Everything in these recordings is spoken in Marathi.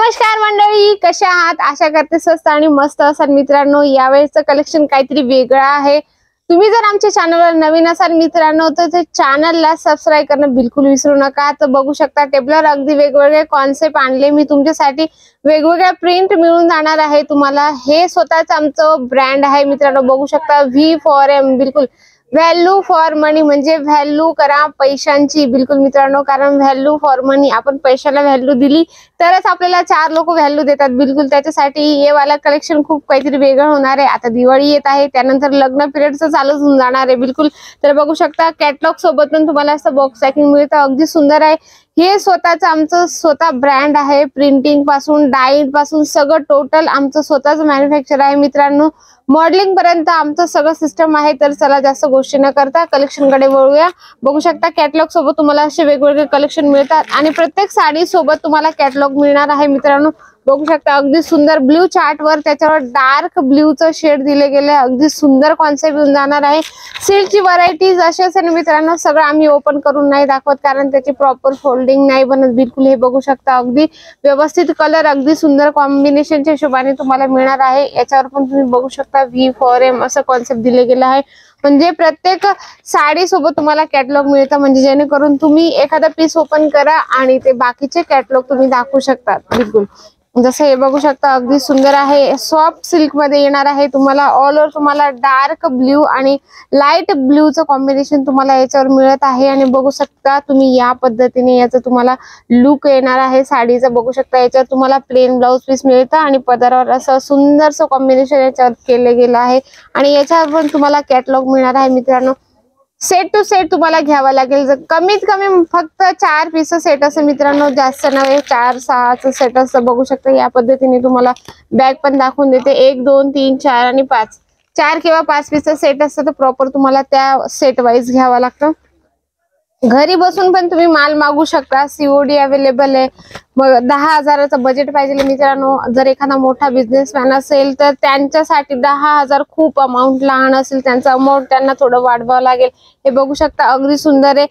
नमस्कार मंडळी, कशा आहात? आशा करते स्वस्त आणि मस्त असाल मित्रांनो। यावेळेचं कलेक्शन काहीतरी वेगळं आहे। तुम्ही जर आमच्या चॅनलवर नवीन असाल मित्रांनो तर चॅनलला सबस्क्राइब करणं बिलकुल विसरू नका। तर बघू शकता टेबलवर अगदी वेगवेगळे कॉन्सेप्ट आणले मी तुमच्यासाठी। वेगवेगळ्या प्रिंट मिळून जाणार आहे तुम्हाला। हे स्वतःच आमचं ब्रँड आहे मित्रांनो। बघू शकता V फॉर M, बिलकुल व्हॅल्यू फॉर मनी, म्हणजे व्हॅल्यू करा पैशांची बिलकुल मित्रांनो। कारण व्हॅल्यू फॉर मनी, आपण पैशाला व्हॅल्यू दिली तरच आपल्याला चार लोक व्हॅल्यू देतात बिलकुल। त्याच्यासाठी हे वाला कलेक्शन खूप काहीतरी वेगळं होणार आहे। आता दिवाळी येत आहे, त्यानंतर लग्न पिरियडचं चालूच होऊन जाणार आहे बिलकुल। तर बघू शकता कॅटलॉग सोबत पण तुम्हाला असं बॉक्स पॅकिंग मिळतं, अगदी सुंदर आहे। हे स्वतःच आमचं स्वतः ब्रँड आहे। प्रिंटिंग पासून डाईट पासून सगळं टोटल आमचं स्वतःच मॅन्युफॅक्चर आहे मित्रांनो। मॉडेलिंग पर्यंत आमचं सगळं सिस्टम आहे। तर चला जास्त गोष्टी न करता कलेक्शन कडे वळूया। बघू शकता कॅटलॉग सोबत तुम्हाला असे वेगवेगळे कलेक्शन मिळतात आणि प्रत्येक साडी सोबत तुम्हाला कॅटलॉग मिळणार आहे मित्रांनो। बघू शकता अगदी सुंदर ब्ल्यू चार्ट वर त्याच्यावर डार्क ब्ल्यूचं शेड दिले गेले, अगदी सुंदर कॉन्सेप्ट येऊन जाणार आहे। सिल्कची व्हरायटीज अशी असेल मित्रांनो, सगळं आम्ही ओपन करून नाही दाखवत कारण त्याची प्रॉपर फोल्डिंग नाही बनत बिलकुल। हे बघू शकता अगदी व्यवस्थित कलर, अगदी सुंदर कॉम्बिनेशनच्या हिशोबाने तुम्हाला मिळणार आहे। याच्यावर पण तुम्ही बघू शकता V फॉर M असं कॉन्सेप्ट दिले गेलं आहे। म्हणजे प्रत्येक साडी सोबत तुम्हाला कॅटलॉग मिळतं, म्हणजे जेणेकरून तुम्ही एखादा पीस ओपन करा आणि ते बाकीचे कॅटलॉग तुम्ही दाखवू शकता बिलकुल। जसं हे बघू शकता अगदी सुंदर आहे। सॉफ्ट सिल्क मध्ये येणार आहे तुम्हाला। ऑल ओव्हर तुम्हाला डार्क ब्ल्यू आणि लाईट ब्ल्यूचं कॉम्बिनेशन तुम्हाला याच्यावर मिळत आहे। आणि बघू शकता तुम्ही या पद्धतीने याचं तुम्हाला लुक येणार आहे साडीचं। बघू शकता याच्यावर तुम्हाला प्लेन ब्लाउज पीस मिळतं आणि पदरावर असं सुंदरसं कॉम्बिनेशन याच्यावर केलं गेलं आहे। आणि याच्यावर पण तुम्हाला कॅटलॉग मिळणार आहे मित्रांनो। सेट टू सेट तुम्हाला घ्यावा लागेल। जर कमीत कमी फक्त 4 पीस सेट असं मित्रांनो, जास्त नव्हे, 4-6 सेट असं। बघू शकता या पद्धतीने तुम्हाला बॅग पण दाखवून देते। 1 2 3 4 आणि 5, 4 किंवा 5 पीस सेट असतं तर प्रॉपर तुम्हाला त्या सेट वाईज घ्यावा लागतं। घरी बसून पण तुम्ही माल मागू शकता, COD अवेलेबल आहे। मग 10,000चं बजेट पाहिजे मित्रांनो। जर एखादा मोठा बिझनेसमॅन असेल तर त्यांच्यासाठी 10,000 खूप अमाऊंट, लहान असेल त्यांचा अमाऊंट त्यांना थोडं वाढवावं लागेल। हे बघू शकता अगदी सुंदर आहे।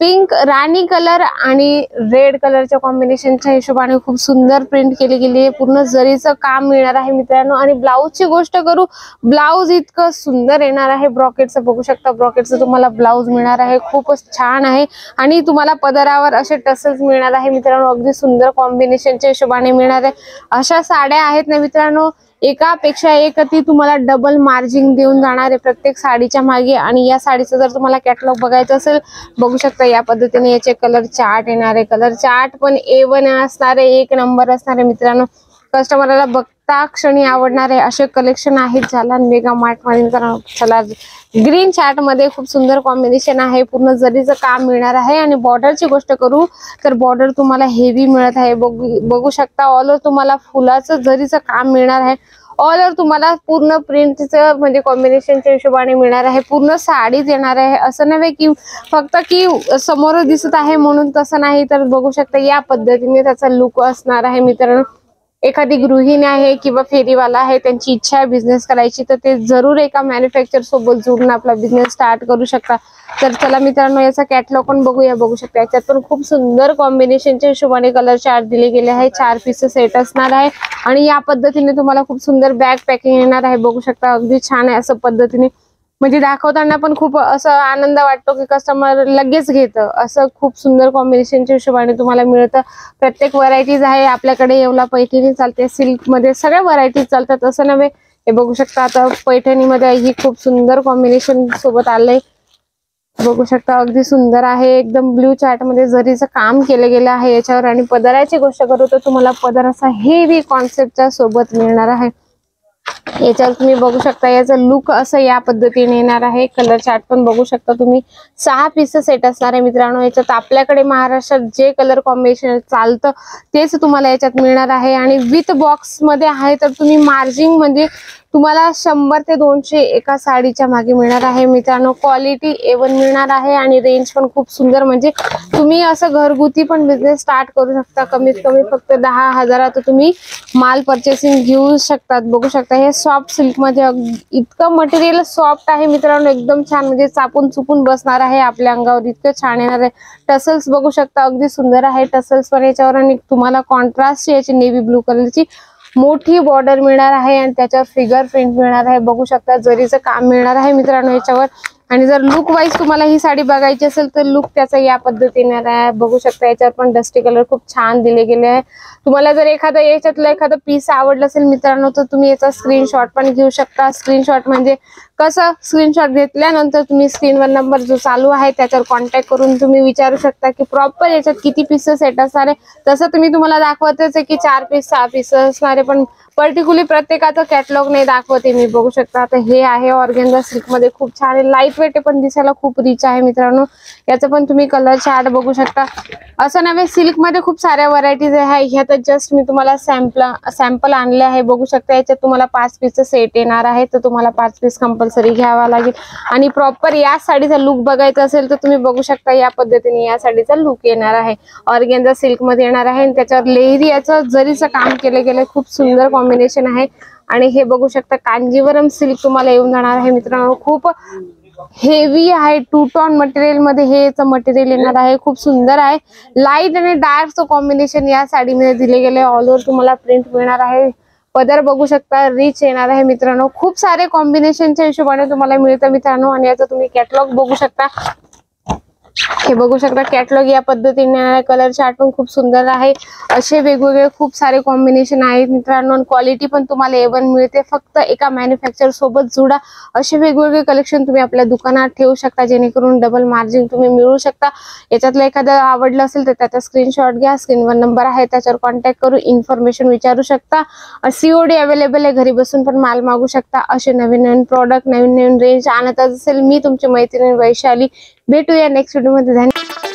पिंक, राणी कलर आणि रेड कलरच्या कॉम्बिनेशनच्या हिशोबाने खूप सुंदर प्रिंट केली गेली आहे। पूर्ण जरीचं काम मिळणार आहे मित्रांनो। आणि ब्लाऊजची गोष्ट करू, ब्लाऊज इतकं सुंदर येणार आहे ब्रॉकेटचं। बघू शकता ब्रॉकेटचं तुम्हाला ब्लाऊज मिळणार आहे, खूपच छान आहे। आणि तुम्हाला पदरावर असे टसल्स मिळणार आहे मित्रांनो, अगदी सुंदर कॉम्बिनेशनच्या हिशोबाने मिळणार आहे। अशा साड्या आहेत ना मित्रांनो, एकापेक्षा एक ती तुम्हाला डबल मार्जिन देऊन जाणार आहे प्रत्येक साडीच्या मागे। आणि या साडीचं जर तुम्हाला कॅटलॉग बघायचं असेल, बघू शकता या पद्धतीने याचे कलर चार्ट येणार आहे। कलर चार्ट पण A1 असणार आहे, 1 नंबर असणार आहे मित्रांनो। कस्टमरला बघता क्षणी आवडणार आहे असे कलेक्शन आहेत झाला मेगा मार्ट मध्ये। चला ग्रीन चार्ट मध्ये खूप सुंदर कॉम्बिनेशन आहे, पूर्ण जरीचं काम मिळणार आहे। आणि बॉर्डरची गोष्ट करू तर बॉर्डर तुम्हाला हेवी मिळत आहे। बघू शकता ऑल ओव्हर तुम्हाला फुलाचं जरीचं काम मिळणार आहे। ऑल ओव्हर तुम्हाला पूर्ण प्रिंटचं म्हणजे कॉम्बिनेशनच्या हिशोबाने मिळणार आहे। पूर्ण साडीच येणार आहे, असं नव्हे की फक्त की समोर दिसत आहे म्हणून, तसं नाही। तर बघू शकता या पद्धतीने त्याचा लुक असणार आहे मित्रांनो। एखादी गृहिणी आहे किंवा फेरीवाला आहे, त्यांची इच्छा आहे बिझनेस करायची, तर ते जरूर एका मॅन्युफॅक्चर सोबत जोडून आपला बिझनेस स्टार्ट करू शकता। तर चला मित्रांनो याचा कॅटलॉग पण बघूया। बघू शकता याच्यात पण खूप सुंदर कॉम्बिनेशनच्या हिशोबाने कलर चार्ट दिले गेले आहे। 4 पीस सेट असणार आहे आणि या पद्धतीने तुम्हाला खूप सुंदर बॅग पॅकिंग येणार आहे। बघू शकता अगदी छान आहे असं पद्धतीने, म्हणजे दाखवताना पण खूप असं आनंद वाटतो की कस्टमर लगेच घेतं। असं खूप सुंदर कॉम्बिनेशनच्या हिशोबाने तुम्हाला मिळतं। प्रत्येक व्हरायटीज आहे आपल्याकडे। येवला पैठणी चालते, सिल्क मध्ये सगळ्या व्हरायटीज चालतात, असं नव्हे। हे बघू शकता आता पैठणीमध्ये ही खूप सुंदर कॉम्बिनेशन सोबत आलंय। बघू शकता अगदी सुंदर आहे, एकदम ब्ल्यू चार्ट मध्ये जरीचं काम केलं गेलं आहे याच्यावर। आणि पदराची गोष्ट करू तर तुम्हाला पदर असा हेवी कॉन्सेप्टच्या सोबत मिळणार आहे। याच्यावर तुम्ही बघू शकता याचं लुक असं या पद्धतीने येणार आहे। कलर चार्ट पण बघू शकता तुम्ही। 6 पीस सेट असणार आहे मित्रांनो। याच्यात आपल्याकडे महाराष्ट्रात जे कलर कॉम्बिनेशन चालतं तेच तुम्हाला याच्यात मिळणार आहे। आणि विथ बॉक्स मध्ये आहे, तर तुम्ही मार्जिन म्हणजे तुम्हाला 100 ते 200 एका साडीच्या मागे मिळणार आहे मित्रांनो. क्वालिटी A1 मिळणार आहे आणि रेंज पण खूप सुंदर, म्हणजे तुम्ही असं घरगुती पण बिझनेस स्टार्ट करू शकता. कमीत कमी फक्त 10,000 तुम्ही माल परचेसिंग घेऊ शकतात. बघू शकता हे सॉफ्ट सिल्क मध्ये इतकं मटेरियल सॉफ्ट आहे मित्रांनो, एकदम छान, म्हणजे चापून चुपून बसणार आहे आपल्या अंगावर, इतकं छान येणार आहे. टसल्स बघू शकता अगदी सुंदर आहे टसल्स पण याच्यावर, आणि तुम्हाला कॉन्ट्रास्ट याची नेव्ही ब्लू कलरची मोठी बॉर्डर मिळणार आहे आणि त्याच्यावर फिगर प्रिंट मिळणार आहे. बघू शकता जरीचं काम मिळणार आहे मित्रांनो याच्यावर. आणि जर लुक वाईज तुम्हाला ही साडी बघायची असेल तर लुक त्याचा या पद्धतीने आहे. बघू शकता याच्यावर पण डस्टी कलर खूप छान दिले गेले आहे. तुम्हाला जर याच्यातलं एखादं पीस आवडलं असेल मित्रांनो तर तुम्ही याचा स्क्रीनशॉट पण घेऊ शकता. स्क्रीनशॉट म्हणजे कसं, स्क्रीनशॉट घेतल्यानंतर तुम्ही स्क्रीनवर नंबर जो चालू आहे त्याच्यावर कॉन्टॅक्ट करून तुम्ही विचारू शकता की प्रॉपर याच्यात किती पीसेस येत असणार आहे. तसं तुम्हाला दाखवतेच आहे की 4 पीस 6 पीस असणारे, पण पर्टिक्युलरली प्रत्येकाचं कॅटलॉग नाही दाखवते मी. बघू शकता आता हे आहे ऑर्गेन्झा सिल्क मध्ये, खूप छान आहे, लाईट वेट पण दिसायला खूप रिच आहे मित्रांनो. याचं पण तुम्ही कलर चार्ट बघू शकता. असं नव्हे, सिल्क मध्ये खूप साऱ्या व्हरायटीज आहे. ह्यात जस्ट मी तुम्हाला सॅम्पल आणले आहे. बघू शकता याच्यात तुम्हाला 5 पीसचं सेट येणार आहे, तर तुम्हाला 5 पीस कंपल्सरी घ्यावा लागेल. आणि प्रॉपर या साडीचा लुक बघायचा असेल तर तुम्ही बघू शकता या पद्धतीने या साडीचा लुक येणार आहे. ऑर्गेन्झा सिल्क मध्ये येणार आहे आणि त्याच्यावर लेहरी याचं जरीचं काम केलं गेलं, खूप सुंदर कॉम्बिनेशन आहे. आणि हे बघू शकता कांजीवरम सिल्क तुम्हाला येऊन जाणार आहे मित्रांनो. खूप हेवी आहे, 2 टोन मटेरियल मध्ये हे मटेरियल येणार आहे. खूप सुंदर आहे, लाईट आणि डार्कचं कॉम्बिनेशन या साडीमध्ये दिले गेले. ऑल ओव्हर तुम्हाला प्रिंट मिळणार आहे. पदर बघू शकता रिच येणार आहे मित्रांनो. खूप सारे कॉम्बिनेशनच्या हिशोबाने तुम्हाला मिळतं मित्रांनो. आणि याचा तुम्ही कॅटलॉग बघू शकता. हे बघू शकता कॅटलॉग या पद्धतीने, कलर चार्ट पण खूप सुंदर आहे. असे वेगवेगळे खूप सारे कॉम्बिनेशन आहेत मित्रांनो. क्वालिटी पण तुम्हाला A1 मिळते. फक्त एका मॅन्युफॅक्चर सोबत जुडा. असे वेगवेगळे कलेक्शन तुम्ही आपल्या दुकानात ठेवू शकता, जेणेकरून डबल मार्जिन तुम्ही मिळवू शकता. याच्यातलं एखादं आवडलं असेल तर त्याचा स्क्रीनशॉट घ्या. स्क्रीनवर नंबर आहे त्याच्यावर कॉन्टॅक्ट करून इन्फॉर्मेशन विचारू शकता. COD अवेलेबल आहे, घरी बसून पण माल मागू शकता. असे नवीन नवीन प्रोडक्ट, नवीन नवीन रेंज आणत असेल मी तुमची मैत्रीण वैशाली. भेटूया नेक्स्ट व्हिडिओ मध्ये. धन्यवाद.